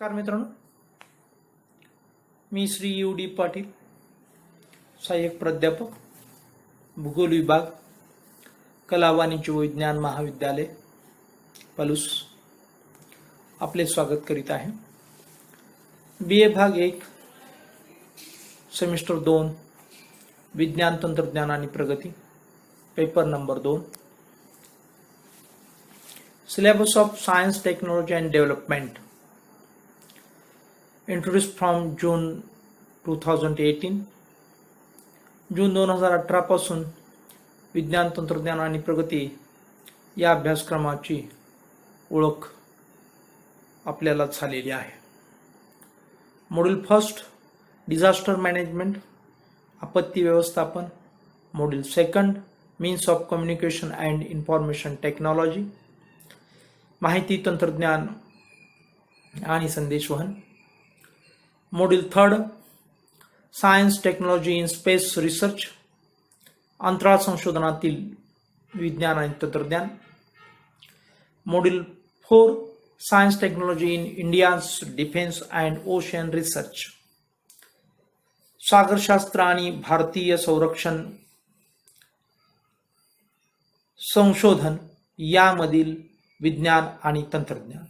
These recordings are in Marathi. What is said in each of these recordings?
नमस्कार मित्रांनो, मी श्री यू.डी. पाटील, सहाय्यक प्राध्यापक, भूगोल विभाग, कला वाणिज्य विज्ञान महाविद्यालय, पलूस आपले स्वागत करीत आहे. BA भाग 1 सेमिस्टर 2 विज्ञान तंत्रज्ञान आणि प्रगती, paper number 2. Syllabus of science technology and development introduced from June 2018. जून 2018 पासून विज्ञान तंत्रज्ञान आणि प्रगती या अभ्यासक्रमाची ओळख आपल्याला झालेली आहे. मॉड्यूल फर्स्ट डिझास्टर मॅनेजमेंट, आपत्ती व्यवस्थापन. Module second means of communication and information technology, माहिती तंत्रज्ञान आणि संदेशवहन. Module third science technology in space research, अंतराळ संशोधनातील विज्ञान आणि तंत्रज्ञान. Module 4 science technology in India's defence and ocean research, सागरशास्त्र आणि भारतीय संरक्षण संशोधन यामधील विज्ञान आणि तंत्रज्ञान.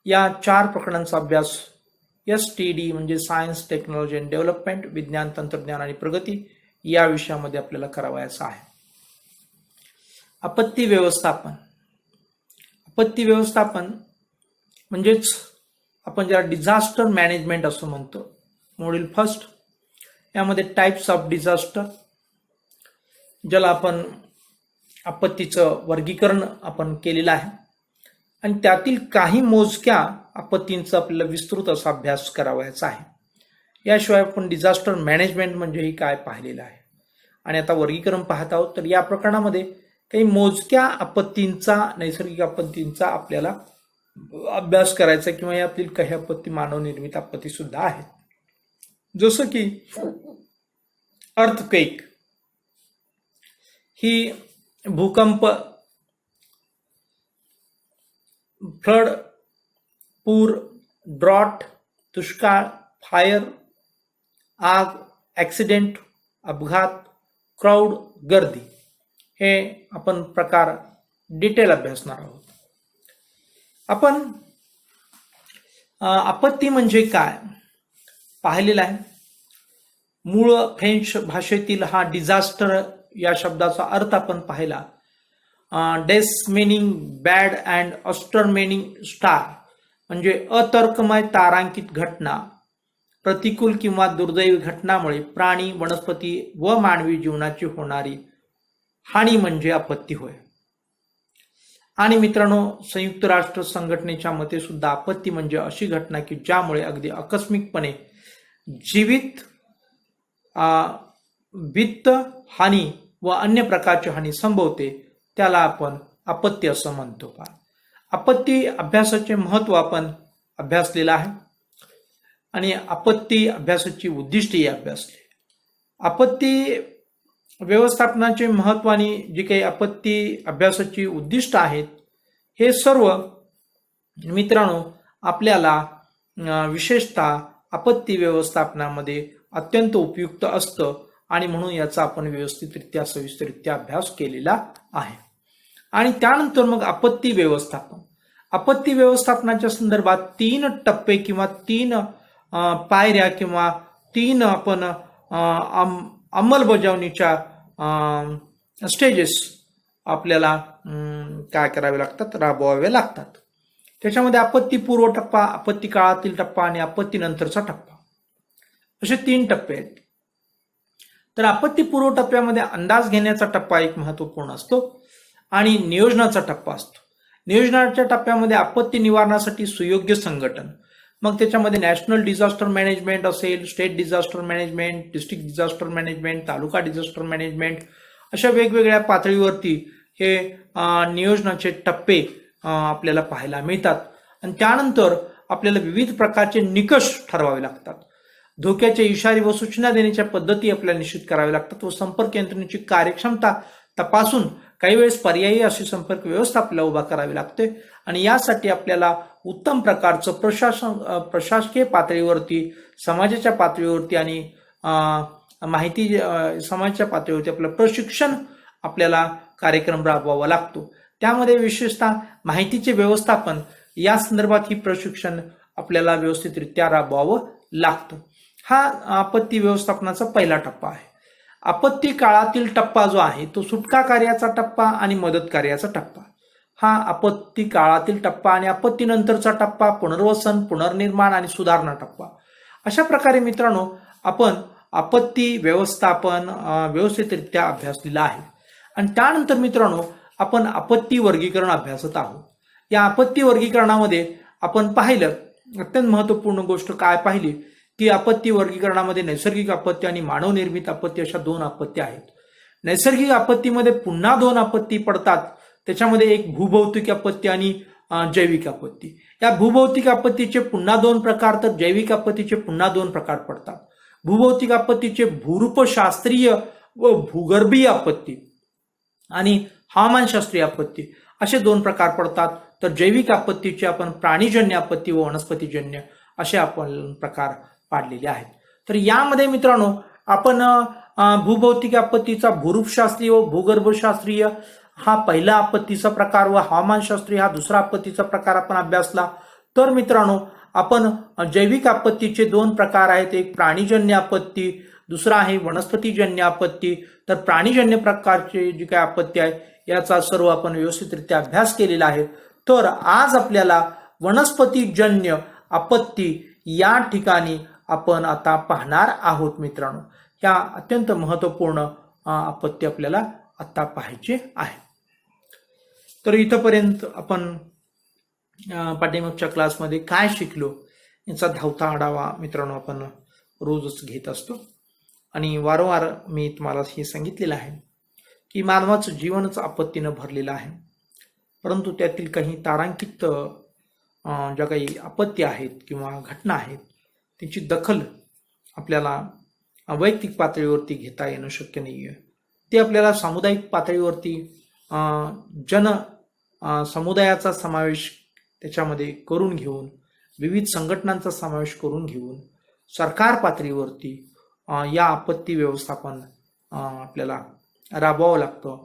या 4 प्रकरणांचा अभ्यास STD म्हणजे सायन्स टेक्नॉलॉजी अँड डेव्हलपमेंट, विज्ञान तंत्रज्ञान आणि प्रगती या विषयामध्ये आपल्याला करावयाचा आहे. आपत्ती व्यवस्थापन. आपत्ती व्यवस्थापन म्हणजेच आपण ज्याला डिझास्टर मॅनेजमेंट असं म्हणतो. मॉड्यूल फर्स्ट यामध्ये टाइप्स ऑफ डिझास्टर, ज्याला आपण आपत्तीचं वर्गीकरण आपण केलेलं आहे आणि त्यातील काही मोजक्या आपत्तींचा आपल्याला विस्तृत असा अभ्यास करावायचा आहे. याशिवाय आपण डिझास्टर मॅनेजमेंट म्हणजेही काय पाहिलेलं आहे आणि आता वर्गीकरण पाहत आहोत. तर या प्रकरणामध्ये काही मोजक्या आपत्तींचा, नैसर्गिक आपत्तींचा आपल्याला अभ्यास करायचा किंवा यातील काही आपत्ती मानवनिर्मित आपत्ती सुद्धा आहेत, जसं की अर्थक्वेक ही भूकंप, फ्लड, पूर, ड्रॉट, दुष्काळ, फायर, आग, ॲक्सिडेंट, अपघात, क्राऊड, गर्दी हे आपण प्रकार डिटेल अभ्यासणार आहोत. आपण आपत्ती म्हणजे काय पाहिलेलं आहे. मूळ फ्रेंच भाषेतील हा डिझास्टर या शब्दाचा अर्थ आपण पाहिला. Dis meaning bad and aster meaning star, म्हणजे अतर्कमय तारांकित घटना, प्रतिकूल किंवा दुर्दैवी घटनामुळे प्राणी, वनस्पती व मानवी जीवनाची होणारी हानी म्हणजे आपत्ती होय. आणि मित्रांनो, संयुक्त राष्ट्र संघटनेच्या मते सुद्धा आपत्ती म्हणजे अशी घटना की ज्यामुळे अगदी आकस्मिकपणे जीवित, वित्त हानी व अन्य प्रकारची हानी संभवते, त्याला आपण आपत्ती असं म्हणतो. आपत्ती अभ्यासाचे महत्व आपण अभ्यासलेलं आहे आणि आपत्ती अभ्यासाची उद्दिष्टेही अभ्यासली. आपत्ती व्यवस्थापनाचे महत्व आणि जी काही आपत्ती अभ्यासाची उद्दिष्ट आहेत, हे सर्व मित्रांनो आपल्याला विशेषतः आपत्ती व्यवस्थापनामध्ये अत्यंत उपयुक्त असतं आणि म्हणून याचा आपण व्यवस्थितरित्या, सविस्तररित्या अभ्यास केलेला आहे. आणि त्यानंतर मग आपत्ती व्यवस्थापन. आपत्ती व्यवस्थापनाच्या संदर्भात 3 टप्पे किंवा 3 पायऱ्या किंवा 3 आपण अंमलबजावणीच्या स्टेजेस आपल्याला काय करावे लागतात, राबवावे लागतात. त्याच्यामध्ये आपत्तीपूर्व टप्पा, आपत्ती काळातील टप्पा आणि आपत्ती नंतरचा टप्पा, असे 3 टप्पे आहेत. तर आपत्तीपूर्व टप्प्यामध्ये अंदाज घेण्याचा टप्पा एक महत्वपूर्ण असतो आणि नियोजनाचा टप्पा असतो. नियोजनाच्या टप्प्यामध्ये आपत्ती निवारणासाठी सुयोग्य संघटन, मग त्याच्यामध्ये नॅशनल डिझास्टर मॅनेजमेंट असेल, state disaster management, district disaster management, taluka disaster management, अशा वेगवेगळ्या पातळीवरती हे नियोजनाचे टप्पे आपल्याला पाहायला मिळतात. आणि त्यानंतर आपल्याला विविध प्रकारचे निकष ठरवावे लागतात. धोक्याचे इशारे व सूचना देण्याच्या पद्धती आपल्याला निश्चित कराव्या लागतात व संपर्क यंत्रणेची कार्यक्षमता तपासून काही वेळेस पर्यायी अशी संपर्क व्यवस्था आपल्याला उभा करावी लागते आणि यासाठी आपल्याला उत्तम प्रकारचं प्रशासकीय पातळीवरती, समाजाच्या पातळीवरती आणि माहिती समाजाच्या पातळीवरती आपलं प्रशिक्षण आपल्याला कार्यक्रम राबवावा लागतो. त्यामध्ये विशेषतः माहितीचे व्यवस्थापन या संदर्भात ही प्रशिक्षण आपल्याला व्यवस्थितरित्या राबवावं लागतं. हा आपत्ती व्यवस्थापनाचा पहिला टप्पा आहे. आपत्ती काळातील टप्पा जो आहे तो सुटका कार्याचा टप्पा आणि मदत कार्याचा टप्पा. हा आपत्ती काळातील टप्पा आणि आपत्तीनंतरचा टप्पा, पुनर्वसन, पुनर्निर्माण आणि सुधारणा टप्पा. अशा प्रकारे मित्रांनो आपण आपत्ती व्यवस्थापन व्यवस्थितरित्या अभ्यासलेला आहे. आणि त्यानंतर मित्रांनो आपण आपत्ती वर्गीकरण अभ्यासत आहोत. या आपत्ती वर्गीकरणामध्ये आपण पाहिलं अत्यंत महत्वपूर्ण गोष्ट काय पाहिली की आपत्ती वर्गीकरणामध्ये नैसर्गिक आपत्ती आणि मानवनिर्मित आपत्ती अशा दोन आपत्ती आहेत. नैसर्गिक आपत्तीमध्ये पुन्हा दोन आपत्ती पडतात. त्याच्यामध्ये एक भूभौतिक आपत्ती आणि जैविक आपत्ती. या भूभौतिक आपत्तीचे पुन्हा दोन प्रकार तर जैविक आपत्तीचे पुन्हा दोन प्रकार पडतात. भूभौतिक आपत्तीचे भूरूपशास्त्रीय व भूगर्भीय आपत्ती आणि हवामानशास्त्रीय आपत्ती असे दोन प्रकार पडतात. तर जैविक आपत्तीचे आपण प्राणीजन्य आपत्ती व वनस्पतीजन्य असे आपण प्रकार पाडलेले आहेत. तर यामध्ये मित्रांनो आपण भूभौतिक आपत्तीचा भूरूपशास्त्रीय व भूगर्भशास्त्रीय हा पहिला आपत्तीचा प्रकार व हवामानशास्त्रीय हा दुसरा आपत्तीचा प्रकार आपण अभ्यासला. तर मित्रांनो आपण जैविक आपत्तीचे दोन प्रकार आहेत. एक प्राणीजन्य आपत्ती, दुसरा आहे वनस्पतीजन्य आपत्ती. तर प्राणीजन्य प्रकारचे जी काही आपत्ती आहे याचा सर्व आपण व्यवस्थितरित्या अभ्यास केलेला आहे. तर आज आपल्याला वनस्पतीजन्य आपत्ती या ठिकाणी आपण आता पाहणार आहोत मित्रांनो. ह्या अत्यंत महत्वपूर्ण आपत्ती आपल्याला आता पाहायचे आहे. तर इथपर्यंत आपण पाठीमागच्या क्लासमध्ये काय शिकलो याचा धावता आढावा मित्रांनो आपण रोजच घेत असतो. आणि वारंवार मी तुम्हाला हे सांगितलेलं आहे की मानवाचं जीवनच आपत्तीनं भरलेलं आहे. परंतु त्यातील काही तारांकित ज्या काही आपत्ती आहेत किंवा घटना आहेत त्याची दखल आपल्याला वैयक्तिक पातळीवरती घेता येणं शक्य नाही आहे. ते आपल्याला सामुदायिक पातळीवरती समुदायाचा समावेश त्याच्यामध्ये करून घेऊन, विविध संघटनांचा समावेश करून घेऊन सरकार पातळीवरती या आपत्ती व्यवस्थापन आपल्याला राबवावं लागतं.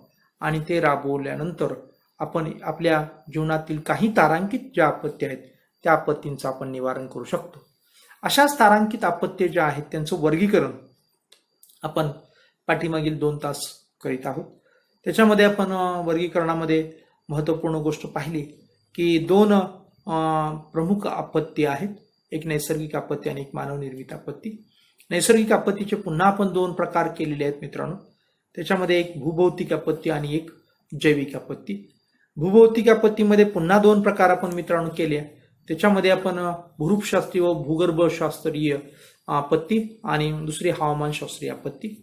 आणि ते राबवल्यानंतर आपण आपल्या जीवनातील काही तारांकित ज्या आपत्ती आहेत त्या आपत्तींचं आपण निवारण करू शकतो. अशाच तारांकित आपत्ती ज्या आहेत त्यांचं वर्गीकरण आपण पाठीमागील 2 तास करीत आहोत. त्याच्यामध्ये आपण वर्गीकरणामध्ये महत्त्वपूर्ण गोष्ट पाहिली की 2 प्रमुख आपत्ती आहेत. एक नैसर्गिक आपत्ती आणि एक मानवनिर्मित आपत्ती. नैसर्गिक आपत्तीचे पुन्हा आपण 2 प्रकार केलेले आहेत मित्रांनो. त्याच्यामध्ये एक भूभौतिक आपत्ती आणि एक जैविक आपत्ती. भूभौतिक आपत्तीमध्ये पुन्हा 2 प्रकार आपण मित्रांनो केले. त्याच्यामध्ये आपण भूरूपशास्त्रीय व भूगर्भशास्त्रीय आपत्ती आणि दुसरी हवामानशास्त्रीय आपत्ती.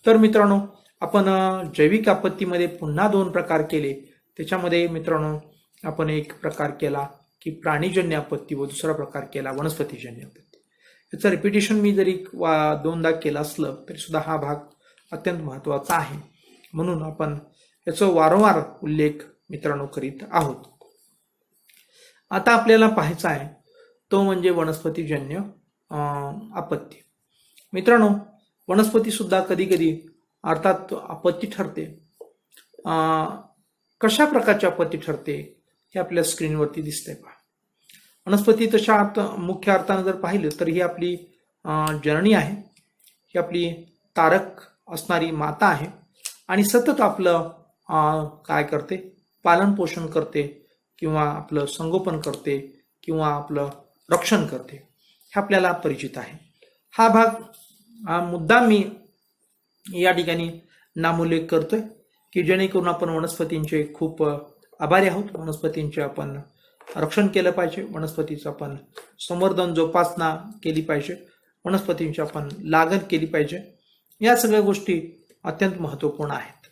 तर मित्रांनो आपण जैविक आपत्तीमध्ये पुन्हा 2 प्रकार केले. त्याच्यामध्ये मित्रांनो आपण एक प्रकार केला की प्राणीजन्य आपत्ती व दुसरा प्रकार केला वनस्पतीजन्य आपत्ती. याचं रिपिटेशन मी जरी 2दा केलं असलं तरी सुद्धा हा भाग अत्यंत महत्त्वाचा आहे. म्हणून आपण याचा वारंवार उल्लेख मित्रांनो करीत आहोत. आता आपल्याला पाहायचा आहे तो म्हणजे वनस्पतीजन्य आपत्ती. मित्रांनो वनस्पती सुद्धा कधी कधी अर्थात आपत्ती ठरते. कशा प्रकारची आपत्ती ठरते हे आपल्या स्क्रीनवरती दिसतंय पहा. वनस्पती तशा मुख्य अर्थानं जर पाहिलं तर ही आपली जननी आहे. ही आपली तारक असणारी माता आहे आणि सतत आपलं काय करते, पालन पोषण करते किंवा आपलं संगोपन करते किंवा आपलं रक्षण करते. हे आपल्याला परिचित आहे. हा भाग मुद्दाम मी या ठिकाणी नामोल्लेख करतोय की जेणेकरून आपण वनस्पतींचे खूप आभारी आहोत. वनस्पतींचे आपण रक्षण केलं पाहिजे. वनस्पतीचं आपण संवर्धन जोपासना केली पाहिजे. वनस्पतींची आपण लागण केली पाहिजे. या सगळ्या गोष्टी अत्यंत महत्त्वपूर्ण आहेत.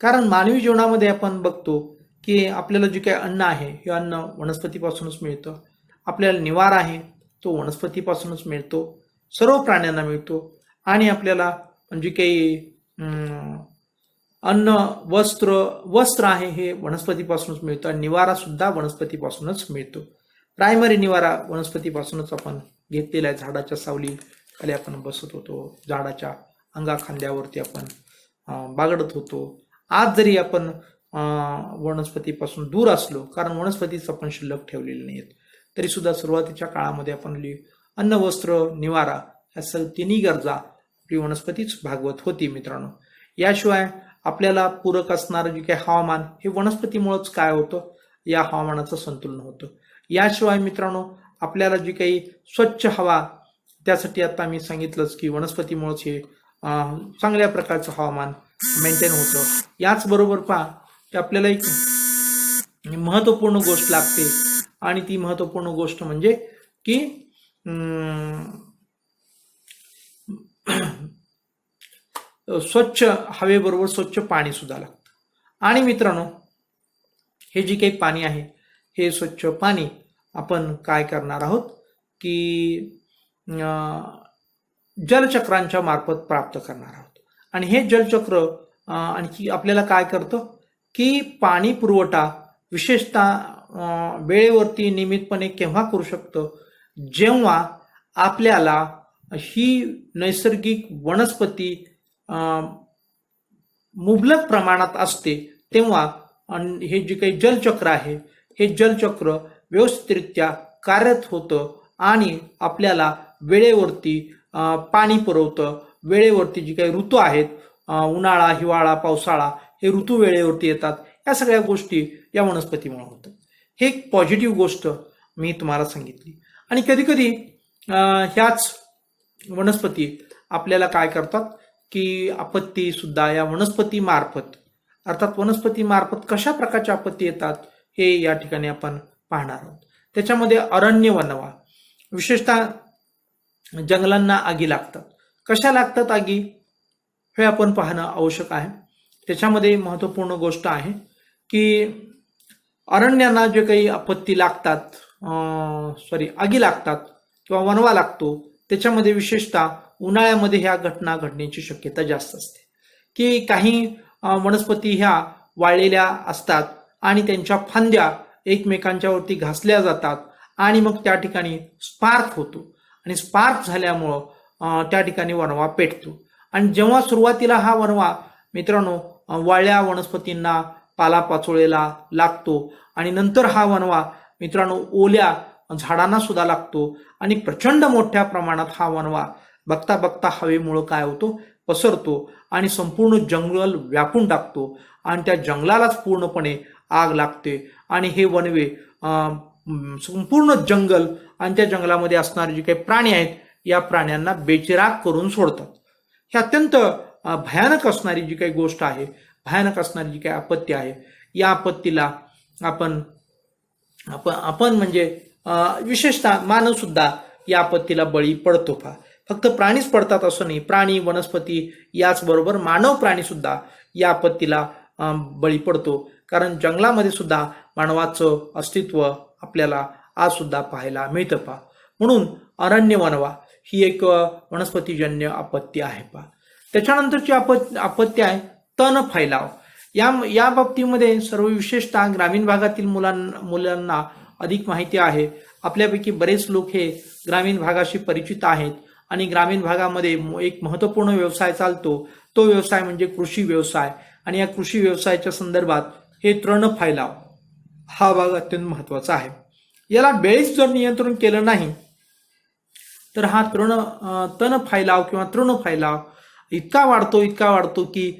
कारण मानवी जीवनामध्ये आपण बघतो की आपल्याला जे काही अन्न आहे हे अन्न वनस्पतीपासूनच मिळतं. आपल्याला निवारा आहे तो वनस्पतीपासूनच मिळतो. सर्व प्राण्यांना मिळतो. आणि आपल्याला जे काही अन्न, वस्त्र आहे हे वनस्पतीपासूनच मिळतं आणि निवारा सुद्धा वनस्पतीपासूनच मिळतो. प्रायमरी निवारा वनस्पतीपासूनच आपण घेतलेला आहे. झाडाच्या सावली खाली आपण बसत होतो, झाडाच्या अंगाखांद्यावरती आपण बागडत होतो. आज जरी आपण वनस्पतीपासून दूर असलो, कारण वनस्पतीच आपण शिल्लक ठेवलेली नाहीत, तरी सुद्धा सुरुवातीच्या काळामध्ये आपण अन्न, वस्त्र, निवारा ह्या तिन्ही गरजा आपली वनस्पतीच भागवत होती मित्रांनो. याशिवाय आपल्याला पूरक असणारं जे काही हवामान हे वनस्पतीमुळेच काय होतं, या हवामानाचं संतुलन होतं. याशिवाय मित्रांनो आपल्याला जी काही स्वच्छ हवा, त्यासाठी आता मी सांगितलंच की वनस्पतीमुळेच हे चांगल्या प्रकारचं हवामान मेंटेन होतं. याचबरोबर पहा की आपल्याला एक महत्वपूर्ण गोष्ट लागते आणि ती महत्वपूर्ण गोष्ट म्हणजे की स्वच्छ हवेबरोबर स्वच्छ पाणी सुद्धा लागतं. आणि मित्रांनो हे जे काही पाणी आहे हे स्वच्छ पाणी आपण काय करणार आहोत की जलचक्रांच्या मार्फत प्राप्त करणार आहोत. आणि हे जलचक्र आणखी आपल्याला काय करतं की पाणी पुरवठा विशेषतः वेळेवरती नियमितपणे केव्हा करू शकतं, जेव्हा आपल्याला ही नैसर्गिक वनस्पती मुबलक प्रमाणात असते, तेव्हा हे जे काही जलचक्र आहे हे जलचक्र व्यवस्थितरित्या कार्यरत होतं आणि आपल्याला वेळेवरती पाणी पुरवतं. वेळेवरती जी काही ऋतू आहेत, उन्हाळा, हिवाळा, पावसाळा, हे ऋतू वेळेवरती येतात. या सगळ्या गोष्टी या वनस्पतीमुळे होतात. हे एक पॉझिटिव्ह गोष्ट मी तुम्हाला सांगितली. आणि कधी कधी ह्याच वनस्पती आपल्याला काय करतात की आपत्ती सुद्धा या वनस्पती मार्फत, अर्थात वनस्पती मार्फत कशा प्रकारच्या आपत्ती येतात हे या ठिकाणी आपण पाहणार आहोत. त्याच्यामध्ये अरण्य वनवा, विशेषतः जंगलांना आगी लागतात. कशा लागतात आगी हे आपण पाहणं आवश्यक आहे. त्याच्यामध्ये महत्त्वपूर्ण गोष्ट आहे की अरण्यांना जे काही आपत्ती लागतात, आगी लागतात किंवा वनवा लागतो, त्याच्यामध्ये विशेषतः उन्हाळ्यामध्ये ह्या घटना घडण्याची शक्यता जास्त असते. की काही वनस्पती ह्या वाळलेल्या असतात आणि त्यांच्या फांद्या एकमेकांच्यावरती घासल्या जातात आणि मग त्या ठिकाणी स्पार्क होतो आणि स्पार्क झाल्यामुळं त्या ठिकाणी वणवा पेटतो. आणि जेव्हा सुरुवातीला हा वणवा मित्रांनो वाळल्या वनस्पतींना, पालापाचोळेला लागतो आणि नंतर हा वणवा मित्रांनो ओल्या झाडांना सुद्धा लागतो आणि प्रचंड मोठ्या प्रमाणात हा वणवा बघता बघता हवेमुळं काय होतो, पसरतो आणि संपूर्ण जंगल व्यापून टाकतो आणि त्या जंगलालाच पूर्णपणे आग लागते. आणि हे वणवे संपूर्ण जंगल आणि त्या जंगलामध्ये असणारे जे काही प्राणी आहेत या प्राण्यांना बेचिराग करून सोडतात. हे अत्यंत भयानक असणारी जी काही गोष्ट आहे, भयानक असणारी जी काही आपत्ती आहे, या आपत्तीला आपण म्हणजे विशेषतः मानव सुद्धा या आपत्तीला बळी पडतो. फक्त प्राणीच पडतात असं नाही, प्राणी, वनस्पती याचबरोबर मानव प्राणी सुद्धा या आपत्तीला बळी पडतो. कारण जंगलामध्ये सुद्धा मानवाचं अस्तित्व आपल्याला आज सुद्धा पाहायला मिळतं म्हणून अरण्य वणवा ही एक वनस्पतीजन्य आपत्ती आहे त्याच्यानंतरची आपत्ती आहे तण फैलाव. या बाबतीमध्ये सर्व विशेषतः ग्रामीण भागातील मुलांना अधिक माहिती आहे. आपल्यापैकी बरेच लोक हे ग्रामीण भागाशी परिचित आहेत आणि ग्रामीण भागामध्ये एक महत्त्वपूर्ण व्यवसाय चालतो. तो व्यवसाय म्हणजे कृषी व्यवसाय. आणि या कृषी व्यवसायाच्या संदर्भात हे तण फैलाव हा भाग अत्यंत महत्त्वाचा आहे. याला वेळीच जर नियंत्रण केलं नाही तर हा तण फैलाव किंवा तृण फैलाव इतका वाढतो की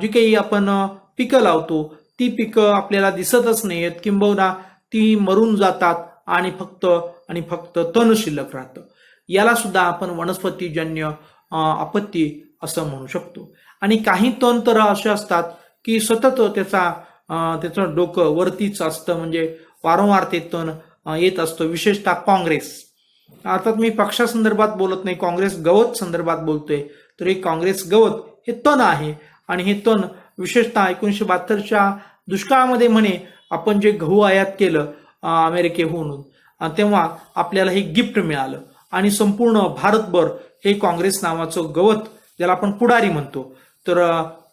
जी काही आपण पिकं लावतो ती पिकं आपल्याला दिसतच नाहीत, किंबहुना ती मरून जातात आणि फक्त तण शिल्लक राहतं. याला सुद्धा आपण वनस्पतीजन्य आपत्ती असं म्हणू शकतो. आणि काही तण तर असे असतात की सतत त्याचं डोकं वरतीच असतं, म्हणजे वारंवार ते तण येत असतं. विशेषतः काँग्रेस, अर्थात मी पक्षासंदर्भात बोलत नाही, काँग्रेस गवत संदर्भात बोलतोय. तर हे काँग्रेस गवत हे तण आहे आणि हे तण विशेषतः 1972च्या दुष्काळामध्ये म्हणे आपण जे गहू आयात केलं अमेरिकेहून, तेव्हा आपल्याला हे गिफ्ट मिळालं आणि संपूर्ण भारतभर हे काँग्रेस नावाचं गवत, ज्याला आपण पुढारी म्हणतो, तर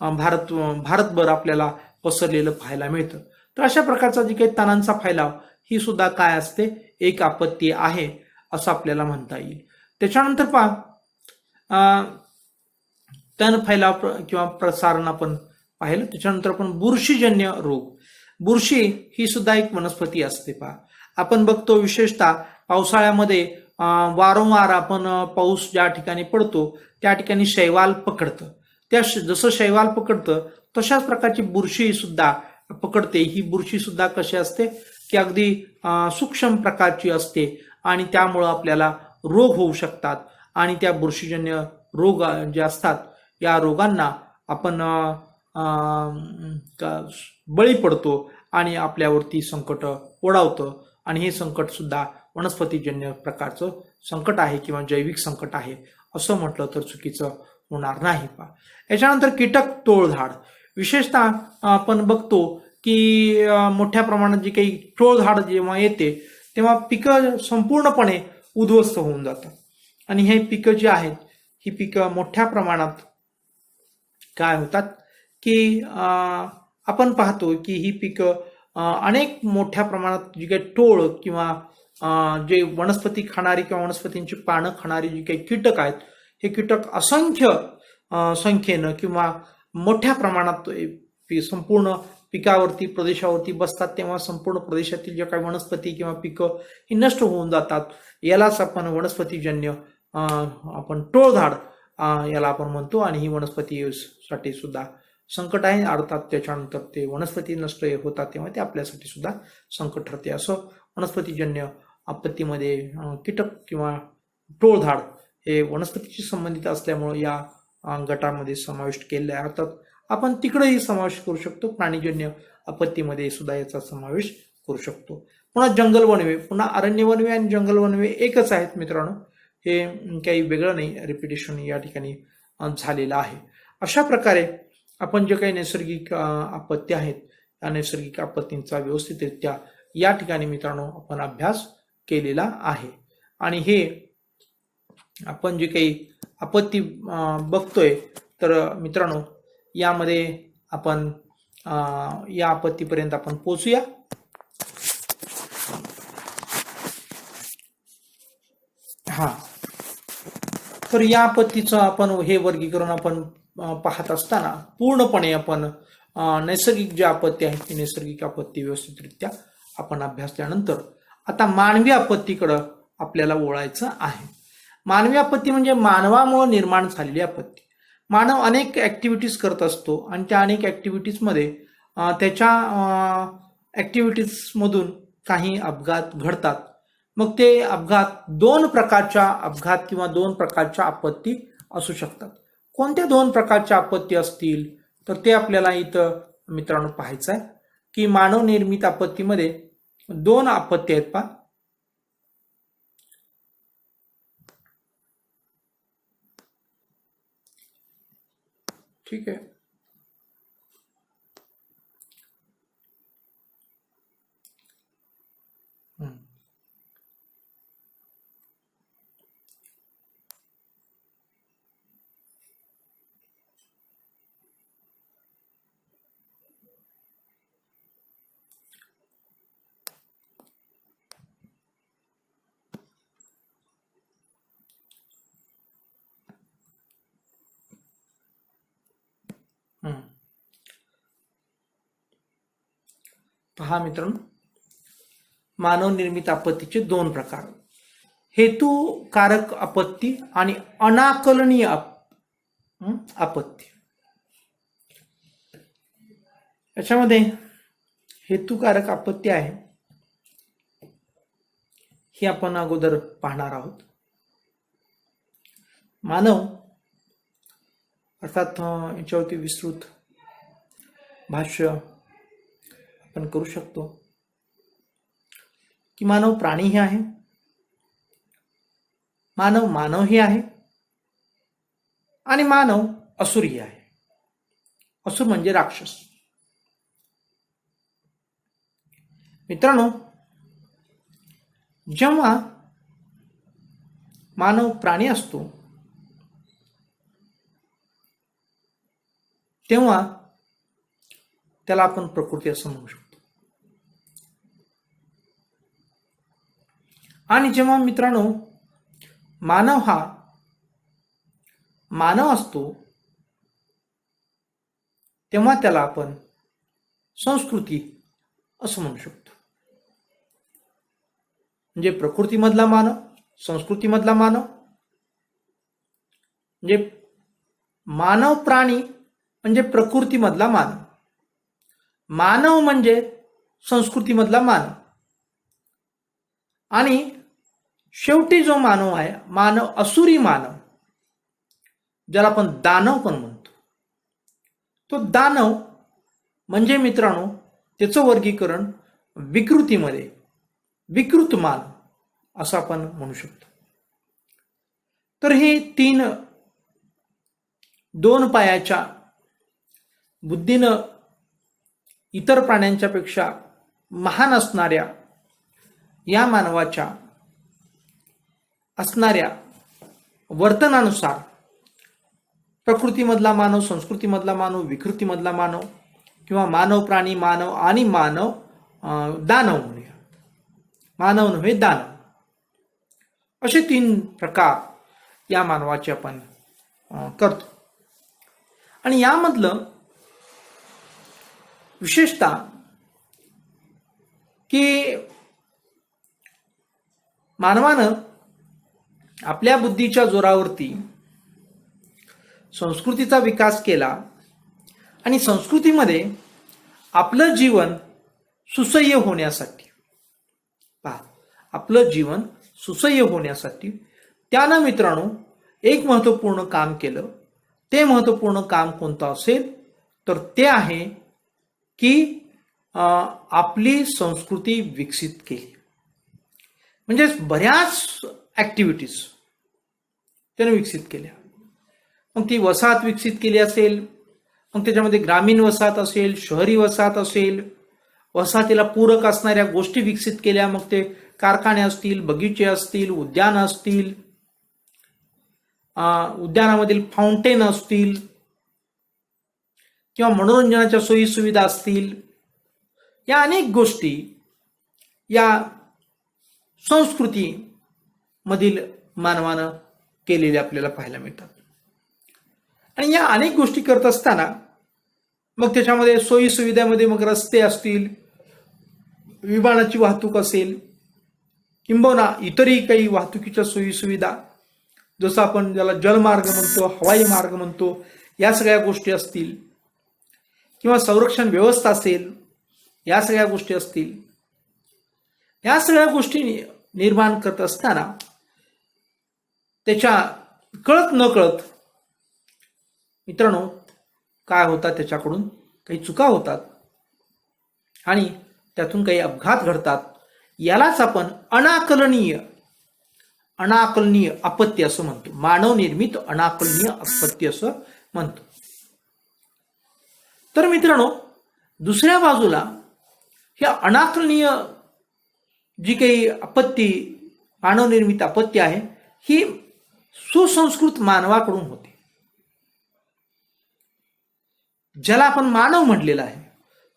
भारतभर आपल्याला पसरलेलं पाहायला मिळतं. तर अशा प्रकारचा जे काही तणांचा फैलाव ही सुद्धा काय असते, एक आपत्ती आहे असं आपल्याला म्हणता येईल. त्याच्यानंतर पहा तण फैलाव किंवा प्रसारण आपण पाहिलं. त्याच्यानंतर आपण बुरशीजन्य रोग. बुरशी ही सुद्धा एक वनस्पती असते. पहा आपण बघतो विशेषतः पावसाळ्यामध्ये वारंवार आपण पाऊस ज्या ठिकाणी पडतो त्या ठिकाणी शैवाल पकडतं. जसं शैवाल पकडतं तशाच प्रकारची बुरशी सुद्धा पकडते. ही बुरशी सुद्धा कशी असते की अगदी सूक्ष्म प्रकारची असते आणि त्यामुळं आपल्याला रोग होऊ शकतात आणि त्या बुरशीजन्य रोग जे असतात या रोगांना आपण बळी पडतो आणि आपल्यावरती संकट ओढावतं आणि हे संकट सुद्धा वनस्पतीजन्य प्रकारचं संकट आहे किंवा जैविक संकट आहे असं म्हटलं तर चुकीचं होणार नाही. पहा याच्यानंतर कीटक टोळधाड. विशेषतः आपण बघतो की मोठ्या प्रमाणात जी काही टोळधाड जेव्हा येते तेव्हा पिकं संपूर्णपणे उद्ध्वस्त होऊन जातात आणि हे पिकं जी आहेत ही पिकं मोठ्या प्रमाणात काय होतात की आपण पाहतो की ही पिकं अनेक मोठ्या प्रमाणात जी काही टोळ किंवा जे वनस्पती खाणारी किंवा वनस्पतींची पानं खाणारी जी काही कीटक आहेत हे कीटक असंख्य संख्येनं किंवा मोठ्या प्रमाणात संपूर्ण पिकावरती प्रदेशावरती बसतात तेव्हा संपूर्ण प्रदेशातील ज्या काही वनस्पती किंवा पिकं ही नष्ट होऊन जातात. यालाच आपण वनस्पतीजन्य आपण टोळधाड याला आपण म्हणतो आणि ही वनस्पतीसाठी सुद्धा संकट आहे. अर्थात त्याच्यानंतर ते वनस्पती नष्ट होतात तेव्हा ते आपल्यासाठी सुद्धा संकट ठरते. असं वनस्पतीजन्य आपत्तीमध्ये कीटक किंवा टोळधाड हे वनस्पतीशी संबंधित असल्यामुळे या गटामध्ये समाविष्ट केलेले आहे. अर्थात आपण तिकडेही समावेश करू शकतो. प्राणीजन्य आपत्तीमध्ये सुद्धा याचा समावेश करू शकतो. पुन्हा जंगल वनवे. पुन्हा अरण्य वनवे आणि जंगल वनवे एकच आहेत मित्रांनो. हे काही वेगळं नाही. रिपिटेशन या ठिकाणी झालेलं आहे. अशा प्रकारे आपण जे काही नैसर्गिक आपत्ती आहेत या नैसर्गिक आपत्तींचा व्यवस्थितरित्या या ठिकाणी मित्रांनो आपण अभ्यास केलेला आहे. आणि हे आपण जे काही आपत्ती बघतोय तर मित्रांनो यामध्ये आपण या आपत्तीपर्यंत आपण पोहोचूया. तर या आपत्तीचं आपण हे वर्गीकरण आपण पाहत असताना पूर्णपणे आपण नैसर्गिक जी आपत्ती आहे ती नैसर्गिक आपत्ती व्यवस्थितरित्या आपण अभ्यासल्यानंतर आता मानवी आपत्तीकडं आपल्याला वळायचं आहे. मानवी आपत्ती म्हणजे मानवामुळे निर्माण झालेली आपत्ती. मानव अनेक ऍक्टिव्हिटीज करत असतो आणि त्या अनेक ऍक्टिव्हिटीजमध्ये त्याच्या ऍक्टिव्हिटीजमधून काही अपघात घडतात. मग ते अपघात दोन प्रकारच्या अपघात किंवा दोन प्रकारच्या आपत्ती असू शकतात. कोणत्या दोन प्रकारच्या आपत्ती असतील तर ते आपल्याला इथं मित्रांनो पाहायचं आहे की मानव निर्मित आपत्तीमध्ये दोन आपत्ती आहेत. पहा ठीक आहे. पहा मित्रांनो मानव निर्मित आपत्तीचे दोन प्रकार. हेतुकारक आपत्ती आणि अनाकलनीय आपत्ती. याच्यामध्ये हेतुकारक आपत्ती आहे ही आपण अगोदर पाहणार आहोत. मानव अर्थात याच्यावरती विस्तृत भाष्य आपण करू शकतो की मानव प्राणीही आहे, मानव मानवही आहे आणि मानव असुरही आहे. असुर म्हणजे राक्षस. मित्रांनो जेव्हा मानव प्राणी असतो तेव्हा त्याला आपण प्रकृती असं म्हणू शकतो. आणि जेव्हा मित्रांनो मानव असतो तेव्हा त्याला आपण संस्कृती असं म्हणू शकतो. म्हणजे प्रकृतीमधला मानव, संस्कृतीमधला मानव, म्हणजे मानव प्राणी म्हणजे प्रकृतीमधला मानव, मानव म्हणजे संस्कृतीमधला मानव, आणि शेवटी जो मानव आहे, मानव असुरी मानव, ज्याला आपण दानव पण म्हणतो, तो दानव म्हणजे मित्रांनो त्याचं वर्गीकरण विकृतीमध्ये, विकृत मानव असं आपण म्हणू शकतो. तर हे दोन पायाच्या बुद्धीनं इतर प्राण्यांच्या पेक्षा महान असणाऱ्या या मानवाच्या असणाऱ्या वर्तनानुसार प्रकृतीमधला मानव, संस्कृतीमधला मानव, विकृतीमधला मानव, किंवा मानव प्राणी, मानव आणि मानव दानव म्हणूया, मानव नव्हे दानव, असे 3 प्रकार या मानवाचे आपण करतो. आणि यामधलं विशेषतः की मानवानं आपल्या बुद्धीच्या जोरावरती संस्कृतीचा विकास केला आणि संस्कृतीमध्ये आपलं जीवन सुसह्य होण्यासाठी, आपलं जीवन सुसह्य होण्यासाठी त्यानं मित्रांनो एक महत्त्वपूर्ण काम केलं. ते महत्त्वपूर्ण काम कोणतं असेल तर ते आहे की आपली संस्कृती विकसित केली. म्हणजे बऱ्याच ॲक्टिव्हिटीज त्याने विकसित केल्या. मग ती वसाहत विकसित केली असेल, मग त्याच्यामध्ये ग्रामीण वसाहत असेल, शहरी वसाहत असेल, वसाहतीला पूरक असणाऱ्या गोष्टी विकसित केल्या. मग ते कारखाने असतील, बगीचे असतील, उद्यान असतील, उद्यानामधील फाउंटेन असतील, किंवा मनोरंजनाच्या सोयी सुविधा असतील, या अनेक गोष्टी या संस्कृतीमधील मानवानं केलेल्या आपल्याला पाहायला मिळतात. आणि या अनेक गोष्टी करत असताना मग त्याच्यामध्ये सोयी सुविधामध्ये मग रस्ते असतील, विमानाची वाहतूक असेल, किंबहुना इतरही काही वाहतुकीच्या सोयी सुविधा, जसं आपण ज्याला जलमार्ग म्हणतो, हवाई मार्ग म्हणतो, या सगळ्या गोष्टी असतील, किंवा संरक्षण व्यवस्था असेल, या सगळ्या गोष्टी असतील. या सगळ्या गोष्टी निर्माण करत असताना त्याच्या कळत न कळत मित्रांनो काय होतात, त्याच्याकडून काही चुका होतात आणि त्यातून काही अपघात घडतात. यालाच आपण अनाकलनीय आपत्ती असं म्हणतो. मानव निर्मित अनाकलनीय आपत्ती असं म्हणतो. तर मित्रांनो दुसऱ्या बाजूला ह्या अनाकलनीय जी काही आपत्ती, मानवनिर्मित आपत्ती आहे, ही सुसंस्कृत मानवाकडून होते, ज्याला आपण मानव म्हटलेला आहे,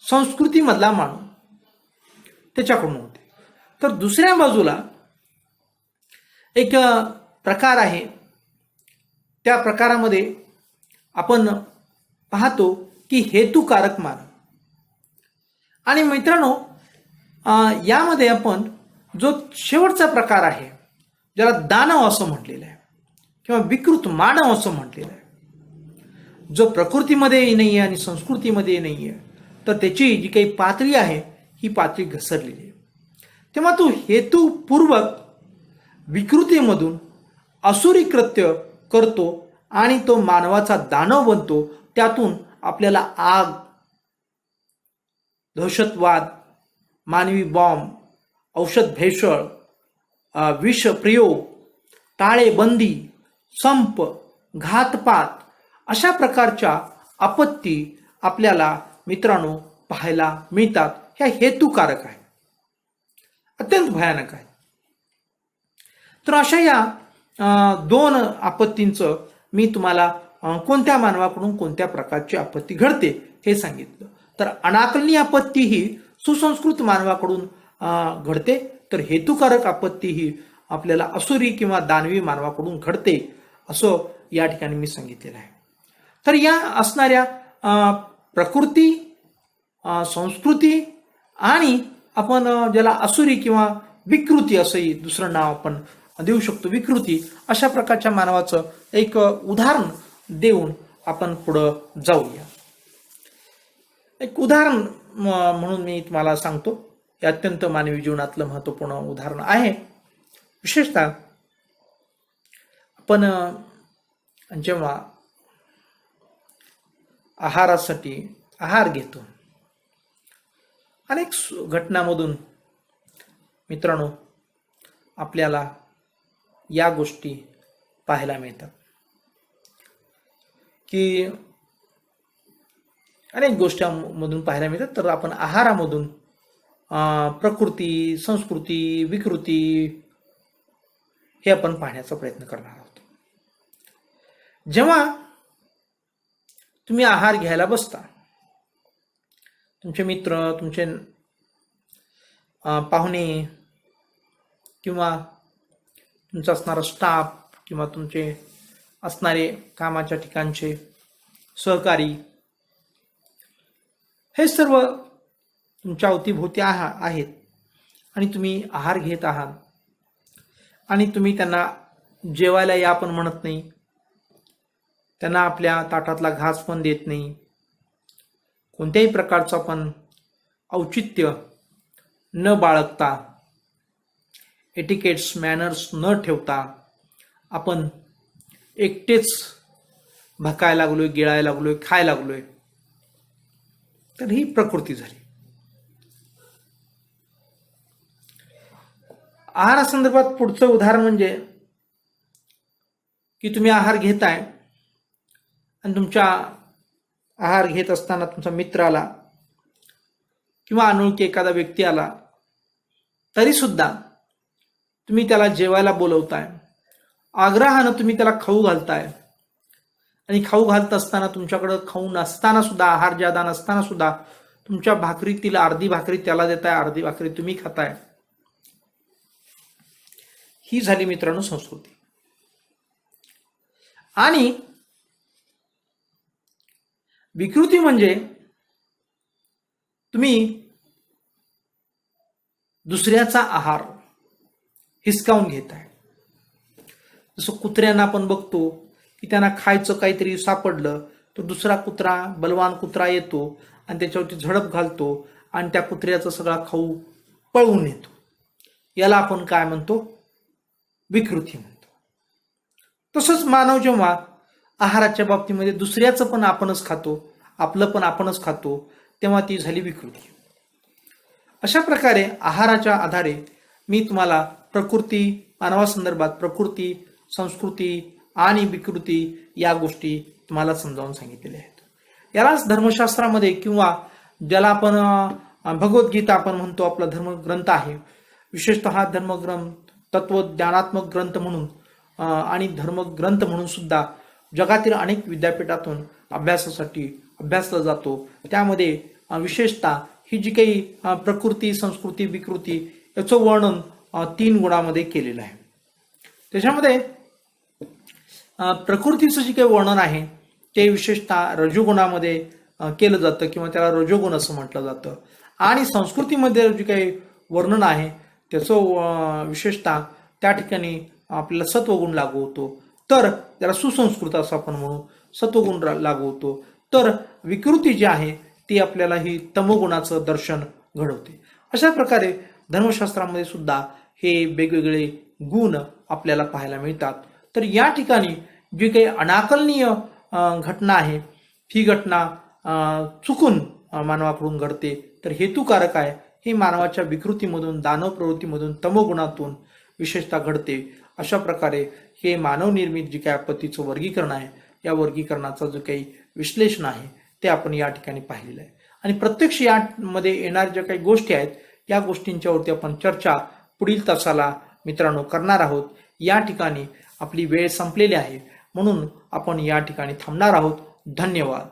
संस्कृतीमधला मानव, त्याच्याकडून होते. तर दुसऱ्या बाजूला एक प्रकार आहे, त्या प्रकारामध्ये आपण पाहतो की हेतुकारक मानव. आणि मित्रांनो यामध्ये आपण जो शेवटचा प्रकार आहे, ज्याला दानव असं म्हटलेलं आहे किंवा विकृत मानव असं म्हटलेलं आहे, जो प्रकृतीमध्ये नाही आहे आणि संस्कृतीमध्ये नाही आहे, तर त्याची जी काही पातळी आहे ही पातळी घसरलेली आहे. तेव्हा तो हेतुपूर्वक विकृतीमधून असुरी कृत्य करतो आणि तो मानवाचा दानव बनतो. त्यातून आपल्याला आग, दहशतवाद, मानवी बॉम्ब, औषध भेसळ, विष प्रयोग, टाळेबंदी, संप, घातपात अशा प्रकारच्या आपत्ती आपल्याला मित्रांनो पाहायला मिळतात. ह्या हेतुकारक आहे, अत्यंत भयानक आहे. तर अशा या 2 आपत्तींचं मी तुम्हाला कोणत्या मानवाकडून कोणत्या प्रकारची आपत्ती घडते हे सांगितलं. तर अनाकलनीय आपत्ती ही सुसंस्कृत मानवाकडून घडते, तर हेतुकारक आपत्ती ही आपल्याला असुरी किंवा दानवी मानवाकडून घडते असं या ठिकाणी मी सांगितलेलं आहे. तर या असणाऱ्या प्रकृती, संस्कृती आणि आपण ज्याला असुरी किंवा विकृती असंही दुसरं नाव आपण देऊ शकतो, विकृती, अशा प्रकारच्या मानवाचं एक उदाहरण देऊन आपण पुढं जाऊया. एक उदाहरण म्हणून मी तुम्हाला सांगतो, हे अत्यंत मानवी जीवनातलं महत्वपूर्ण उदाहरण आहे. विशेषतः आपण जेव्हा आहारासाठी आहार घेतो, अनेक घटनांमधून मित्रांनो आपल्याला या गोष्टी पाहायला मिळतात की अनेक गोष्टींमधून पाहायला मिळतात. तर आपण आहारामधून प्रकृती, संस्कृती, विकृती हे आपण पाहण्याचा प्रयत्न करणार आहोत. जेव्हा तुम्ही आहार घ्यायला बसता, तुमचे मित्र, तुमचे पाहुणे किंवा तुमचा असणारा स्टाफ किंवा तुमचे असणारे कामाच्या ठिकाणचे सहकारी, हे सर्व तुमच्या अवतीभोवती आहेत आणि तुम्ही आहार घेत आहात आणि तुम्ही त्यांना जेवायला या पण म्हणत नाही, त्यांना आपल्या ताटातला घास पण देत नाही, कोणत्याही प्रकारचं आपण औचित्य न बाळगता, एटिकेट्स, मॅनर्स न ठेवता आपण एकटेच भकायला लागलोय, गिळायला लागलोय, खायला लागलोय, तर ही प्रकृती झाली. आहारासंदर्भात पुढचं उदाहरण म्हणजे की तुम्ही आहार घेताय आणि तुमच्या आहार घेत असताना तुमचा मित्र आला किंवा अनोळखी एखादा व्यक्ती आला, तरी सुद्धा तुम्ही त्याला जेवायला बोलवताय, आग्रहानं तुम्ही त्याला खाऊ घालताय आणि खाऊ घालत असताना तुमच्याकडे खाऊ नसताना सुद्धा, आहार ज्यादा नसताना सुद्धा तुमच्या भाकरीतील अर्धी भाकरी त्याला देताय, अर्धी भाकरी तुम्ही खाताय. ही झाली मित्रांनो संस्कृती. आणि विकृती म्हणजे तुम्ही दुसऱ्याचा आहार हिसकावून घेताय. जसं कुत्र्यांना आपण बघतो की त्यांना खायचं काहीतरी सापडलं तर दुसरा कुत्रा, बलवान कुत्रा येतो आणि त्याच्यावरती झडप घालतो आणि त्या कुत्र्याचा सगळा खाऊ पळवून येतो. याला आपण काय म्हणतो? विकृती म्हणतो. तसंच मानव जेव्हा आहाराच्या बाबतीमध्ये दुसऱ्याचं पण आपणच खातो, आपलं पण आपणच खातो, तेव्हा ती झाली विकृती. अशा प्रकारे आहाराच्या आधारे मी तुम्हाला प्रकृती, मानवासंदर्भात प्रकृती, संस्कृती आणि विकृती या गोष्टी तुम्हाला समजावून सांगितलेल्या आहेत. यालाच धर्मशास्त्रामध्ये किंवा ज्याला आपण भगवद्गीता आपण म्हणतो, आपला धर्मग्रंथ आहे, विशेषतः धर्मग्रंथ तत्वज्ञानात्मक ग्रंथ म्हणून आणि धर्मग्रंथ म्हणून सुद्धा जगातील अनेक विद्यापीठातून अभ्यासासाठी अभ्यासला जातो. त्यामध्ये विशेषतः ही जी काही प्रकृती, संस्कृती, विकृती याचं वर्णन 3 गुणामध्ये केलेलं आहे. त्याच्यामध्ये प्रकृतीचं जे काही वर्णन आहे ते विशेषतः रजोगुणामध्ये केलं जातं किंवा त्याला रजोगुण असं म्हटलं जातं. आणि संस्कृतीमध्ये जे काही वर्णन आहे त्याचं विशेषतः त्या ठिकाणी आपल्याला सत्वगुण लागू होतो, तर त्याला सुसंस्कृत असं आपण म्हणू, सत्वगुण लागू होतो. तर विकृती जी आहे ती आपल्याला ही तमोगुणाचं दर्शन घडवते. अशा प्रकारे धर्मशास्त्रामध्ये सुद्धा हे वेगवेगळे गुण आपल्याला पाहायला मिळतात. तर या ठिकाणी जी काही अनाकलनीय घटना आहे, ही घटना चुकून मानवाकडून घडते, तर हेतुकारक आहे, ही मानवाच्या विकृतीमधून, दानव प्रवृत्तीमधून, तमोगुणातून विशेषतः घडते. अशा प्रकारे हे मानवनिर्मित जे काही आपत्तीचं वर्गीकरण आहे, या वर्गीकरणाचा जो काही विश्लेषण आहे ते आपण या ठिकाणी पाहिलेलं आहे. आणि प्रत्यक्ष यामध्ये येणाऱ्या ज्या काही गोष्टी आहेत या गोष्टींच्यावरती आपण चर्चा पुढील तासाला मित्रांनो करणार आहोत. या ठिकाणी आपली वेळ संपलेली आहे म्हणून आपण या ठिकाणी थांबणार आहोत. धन्यवाद.